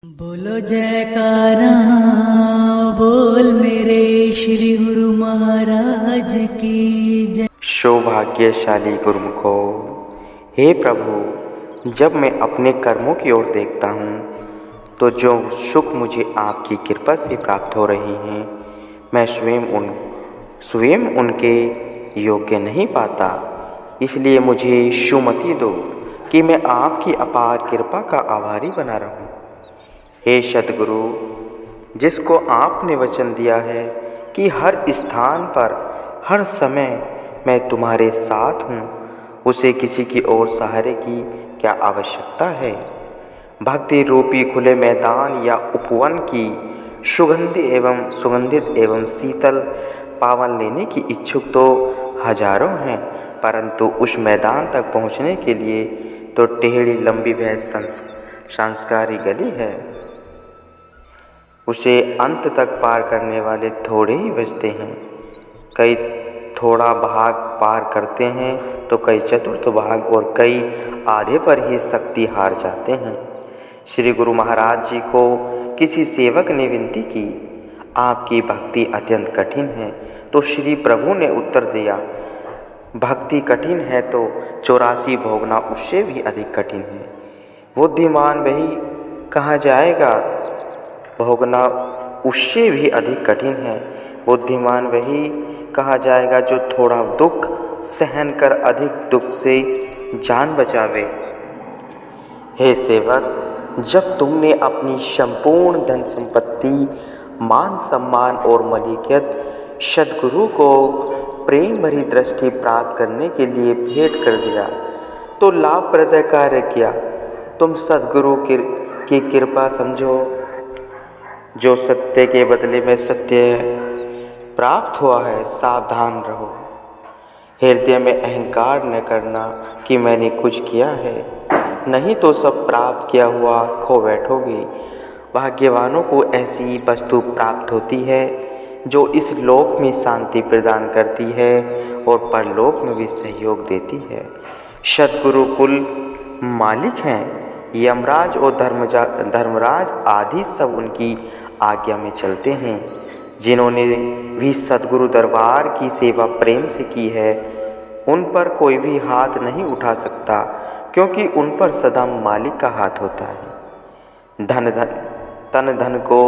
बोलो जयकारा, बोल मेरे श्री गुरु महाराज की जय। सौभाग्यशाली गुरुमुखो, हे प्रभु, जब मैं अपने कर्मों की ओर देखता हूँ तो जो सुख मुझे आपकी कृपा से प्राप्त हो रहे हैं, मैं स्वयं उनके योग्य नहीं पाता। इसलिए मुझे सुमति दो कि मैं आपकी अपार कृपा का आभारी बना रहूं। हे सद्गुरु, जिसको आपने वचन दिया है कि हर स्थान पर हर समय मैं तुम्हारे साथ हूँ, उसे किसी की ओर सहारे की क्या आवश्यकता है। भक्ति रूपी खुले मैदान या उपवन की सुगंधित एवं शीतल पावन लेने की इच्छुक तो हजारों हैं, परंतु उस मैदान तक पहुँचने के लिए तो टेढ़ी लंबी वह सांस्कारी गली है। उसे अंत तक पार करने वाले थोड़े ही बचते हैं। कई थोड़ा भाग पार करते हैं तो कई चतुर्थ भाग और कई आधे पर ही शक्ति हार जाते हैं। श्री गुरु महाराज जी को किसी सेवक ने विनती की, आपकी भक्ति अत्यंत कठिन है। तो श्री प्रभु ने उत्तर दिया, भक्ति कठिन है तो 84 भोगना उससे भी अधिक कठिन है। बुद्धिमान वही कहा जाएगा, भोगना उससे भी अधिक कठिन है। बुद्धिमान वही कहा जाएगा जो थोड़ा दुख सहन कर अधिक दुख से जान बचावे। हे सेवक, जब तुमने अपनी संपूर्ण धन संपत्ति, मान सम्मान और मलिकियत सद्गुरु को प्रेम भरी दृष्टि प्राप्त करने के लिए भेंट कर दिया तो लाभप्रद कार्य किया। तुम सद्गुरु की कृपा समझो, जो सत्य के बदले में सत्य प्राप्त हुआ है। सावधान रहो, हृदय में अहंकार न करना कि मैंने कुछ किया है, नहीं तो सब प्राप्त किया हुआ खो बैठोगे। भाग्यवानों को ऐसी वस्तु प्राप्त होती है जो इस लोक में शांति प्रदान करती है और परलोक में भी सहयोग देती है। सद्गुरु कुल मालिक हैं। यमराज और धर्मराज आदि सब उनकी आज्ञा में चलते हैं। जिन्होंने भी सद्गुरु दरबार की सेवा प्रेम से की है, उन पर कोई भी हाथ नहीं उठा सकता, क्योंकि उन पर सदा मालिक का हाथ होता है। तन धन को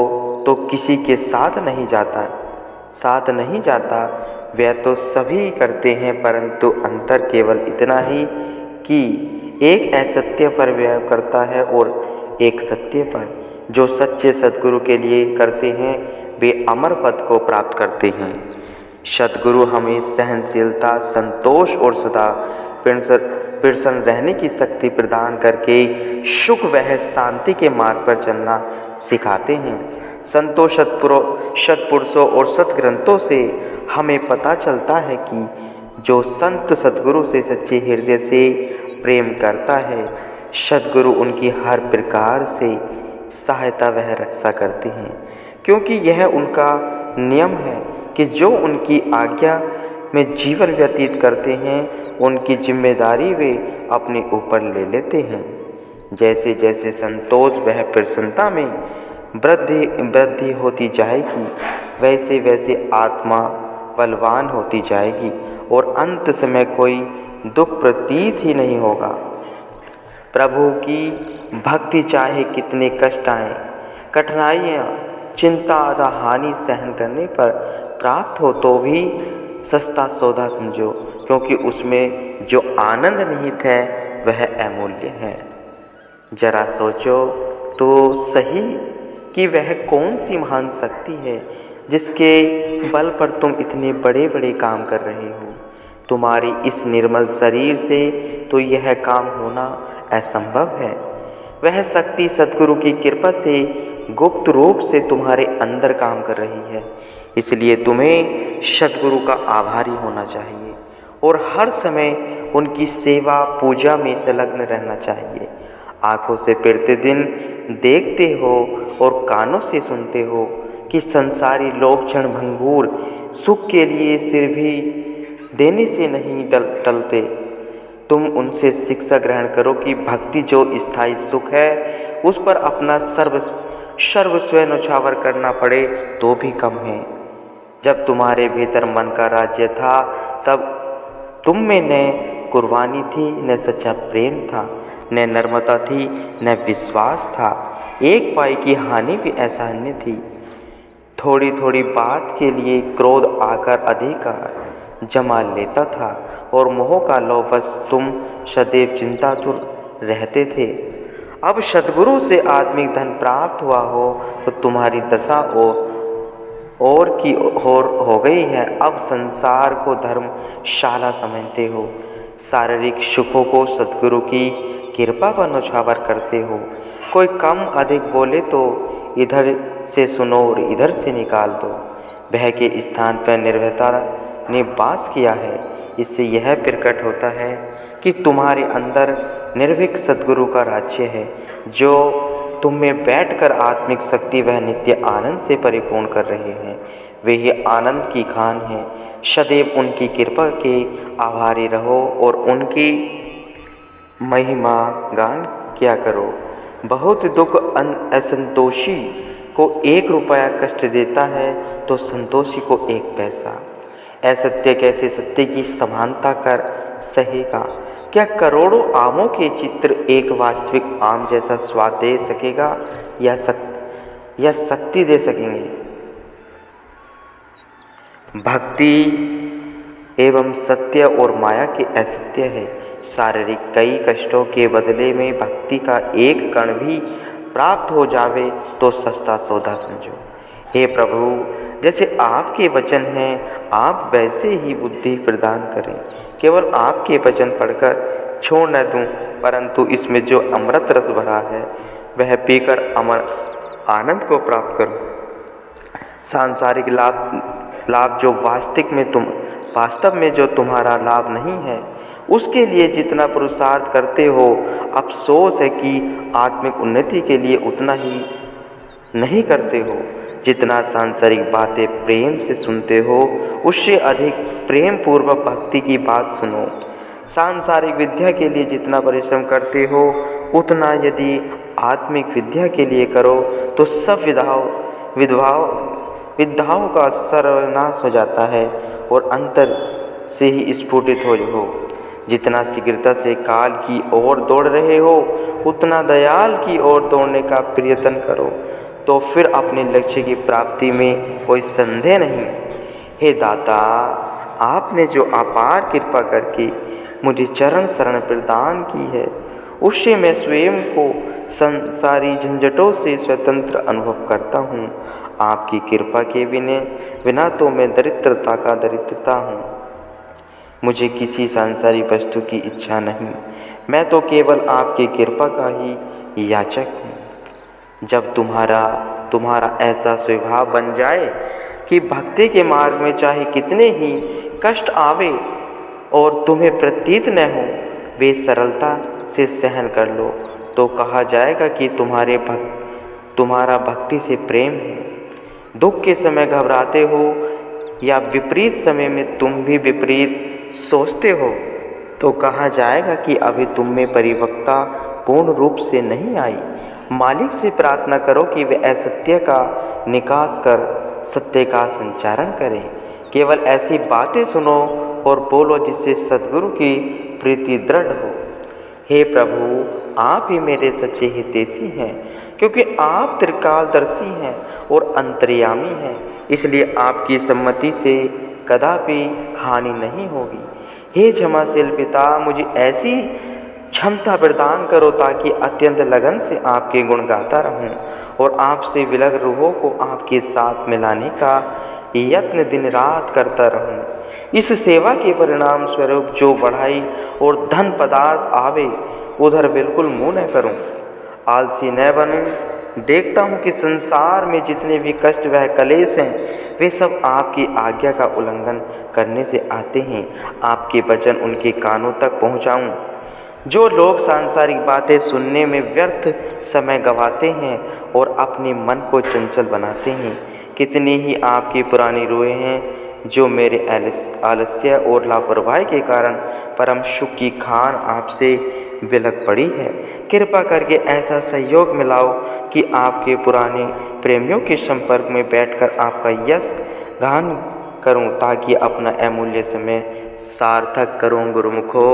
तो किसी के साथ नहीं जाता, वह तो सभी करते हैं, परंतु अंतर केवल इतना ही कि एक असत्य पर व्यय करता है और एक सत्य पर। जो सच्चे सद्गुरु के लिए करते हैं वे अमर पद को प्राप्त करते हैं। सद्गुरु हमें सहनशीलता, संतोष और सदा प्रसन्न रहने की शक्ति प्रदान करके सुख व शांति के मार्ग पर चलना सिखाते हैं। संतों, सत्पुरुषों और सद्ग्रंथों से हमें पता चलता है कि जो संत सद्गुरु से सच्चे हृदय से प्रेम करता है, सद्गुरु उनकी हर प्रकार से सहायता वह रक्षा करते हैं, क्योंकि यह उनका नियम है कि जो उनकी आज्ञा में जीवन व्यतीत करते हैं, उनकी जिम्मेदारी वे अपने ऊपर ले लेते हैं। जैसे जैसे संतोष वह प्रसन्नता में वृद्धि होती जाएगी, वैसे वैसे आत्मा बलवान होती जाएगी और अंत समय कोई दुख प्रतीत ही नहीं होगा। प्रभु की भक्ति चाहे कितने कष्ट आएं, कठिनाइयाँ, चिंता आदि हानि सहन करने पर प्राप्त हो तो भी सस्ता सौदा समझो, क्योंकि उसमें जो आनंद निहित है वह अमूल्य है। जरा सोचो तो सही कि वह कौन सी महान शक्ति है जिसके बल पर तुम इतने बड़े बड़े काम कर रहे हो। तुम्हारी इस निर्मल शरीर से तो यह काम होना असंभव है। वह शक्ति सद्गुरु की कृपा से गुप्त रूप से तुम्हारे अंदर काम कर रही है। इसलिए तुम्हें सद्गुरु का आभारी होना चाहिए और हर समय उनकी सेवा पूजा में संलग्न रहना चाहिए। आँखों से प्रतिदिन देखते हो और कानों से सुनते हो कि संसारी लोग क्षण भंगुर सुख के लिए सिर भी देने से नहीं टलते। तुम उनसे शिक्षा ग्रहण करो कि भक्ति जो स्थायी सुख है उस पर अपना सर्वस्व न्यौछावर करना पड़े तो भी कम है। जब तुम्हारे भीतर मन का राज्य था तब तुम में न कुर्बानी थी, न सच्चा प्रेम था, न नर्मता थी, न विश्वास था। एक पाई की हानि भी असहनीय थी। थोड़ी थोड़ी बात के लिए क्रोध आकर अधिकार जमा लेता था और मोह का लोभस तुम सदैव चिंतातुर रहते थे। अब सद्गुरु से आत्मिक धन प्राप्त हुआ हो तो तुम्हारी दशा और की ओर हो गई है। अब संसार को धर्मशाला समझते हो, शारीरिक सुखों को सद्गुरु की कृपा पर न्यौछावर करते हो। कोई कम अधिक बोले तो इधर से सुनो और इधर से निकाल दो। भय के स्थान पर निर्भयता ने वास किया है। इससे यह प्रकट होता है कि तुम्हारे अंदर निर्भीक सद्गुरु का राज्य है, जो तुम में बैठकर आत्मिक शक्ति वह नित्य आनंद से परिपूर्ण कर रहे हैं। वे ही आनंद की खान हैं। सदैव उनकी कृपा के आभारी रहो और उनकी महिमा गान किया करो। बहुत दुख असंतोषी को 1 रुपया कष्ट देता है तो संतोषी को 1 पैसा। असत्य कैसे सत्य की समानता कर सहेगा? क्या करोड़ों आमों के चित्र एक वास्तविक आम जैसा स्वाद दे सकेगा या शक्ति दे सकेंगे? भक्ति एवं सत्य और माया के असत्य है। शारीरिक कई कष्टों के बदले में भक्ति का एक कण भी प्राप्त हो जावे तो सस्ता सौदा समझो। हे प्रभु, जैसे आपके वचन हैं आप वैसे ही बुद्धि प्रदान करें। केवल आपके वचन पढ़कर छोड़ न दूं, परंतु इसमें जो अमृत रस भरा है वह पीकर अमर आनंद को प्राप्त करूं। सांसारिक लाभ जो वास्तव में जो तुम्हारा लाभ नहीं है, उसके लिए जितना पुरुषार्थ करते हो, अफसोस है कि आत्मिक उन्नति के लिए उतना ही नहीं करते हो। जितना सांसारिक बातें प्रेम से सुनते हो, उससे अधिक प्रेम पूर्वक भक्ति की बात सुनो। सांसारिक विद्या के लिए जितना परिश्रम करते हो, उतना यदि आत्मिक विद्या के लिए करो तो सब विद्याओं का सर्वनाश हो जाता है और अंतर से ही स्फुटित हो। जितना शीघ्रता से काल की ओर दौड़ रहे हो, उतना दयाल की ओर दौड़ने का प्रयत्न करो, तो फिर अपने लक्ष्य की प्राप्ति में कोई संदेह नहीं। हे दाता, आपने जो अपार कृपा करके मुझे चरण शरण प्रदान की है, उससे मैं स्वयं को संसारी झंझटों से स्वतंत्र अनुभव करता हूँ। आपकी कृपा के बिना तो मैं दरिद्रता का दरिद्रता हूँ। मुझे किसी सांसारिक वस्तु की इच्छा नहीं, मैं तो केवल आपकी कृपा का ही याचक हूँ। जब तुम्हारा ऐसा स्वभाव बन जाए कि भक्ति के मार्ग में चाहे कितने ही कष्ट आवे और तुम्हें प्रतीत न हो, वे सरलता से सहन कर लो, तो कहा जाएगा कि तुम्हारा भक्ति से प्रेम है। दुख के समय घबराते हो या विपरीत समय में तुम भी विपरीत सोचते हो, तो कहा जाएगा कि अभी तुम में परिपक्वता पूर्ण रूप से नहीं आई। मालिक से प्रार्थना करो कि वे असत्य का निकास कर सत्य का संचारण करें। केवल ऐसी बातें सुनो और बोलो जिससे सद्गुरु की प्रीति दृढ़ हो। हे प्रभु, आप ही मेरे सच्चे हितैषी हैं, क्योंकि आप त्रिकालदर्शी हैं और अंतर्यामी हैं, इसलिए आपकी सम्मति से कदापि हानि नहीं होगी। हे क्षमाशील पिता, मुझे ऐसी क्षमता प्रदान करो ताकि अत्यंत लगन से आपके गुण गाता रहूं और आपसे विलग रूहों को आपके साथ मिलाने का यत्न दिन रात करता रहूं। इस सेवा के परिणाम स्वरूप जो बढ़ाई और धन पदार्थ आवे, उधर बिल्कुल मुँह न करूं, आलसी न बनूं। देखता हूं कि संसार में जितने भी कष्ट व कलेश हैं, वे सब आपकी आज्ञा का उल्लंघन करने से आते हैं। आपके वचन उनके कानों तक पहुँचाऊँ। जो लोग सांसारिक बातें सुनने में व्यर्थ समय गंवाते हैं और अपने मन को चंचल बनाते हैं, कितनी ही आपकी पुरानी रूहें हैं जो मेरे आलस्य और लापरवाही के कारण परम सुख की खान आपसे बिलख पड़ी है। कृपा करके ऐसा सहयोग मिलाओ कि आपके पुराने प्रेमियों के संपर्क में बैठकर आपका यश गान करूं, ताकि अपना अमूल्य समय सार्थक करूं। गुरुमुखो।